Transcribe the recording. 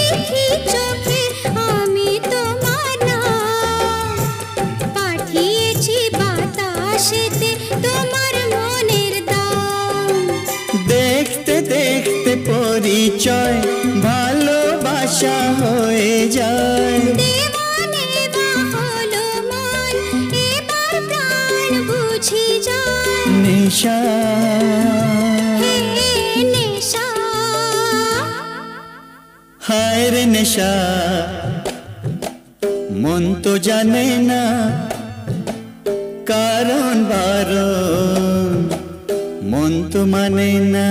দেখি চোখে আমি তোমার নাম পাঠিয়েছি বাতাসেতে তোমার মনের দাম দেখতে দেখতে পরিচয় ভালোবাসা হয়ে যায় দেওয়ানে বা হলো মন এবার প্রাণ বুঝি যায় নেশা হে নেশা হায় রে নেশা মন তো জানে না কারণ বারণ মন তো মানে না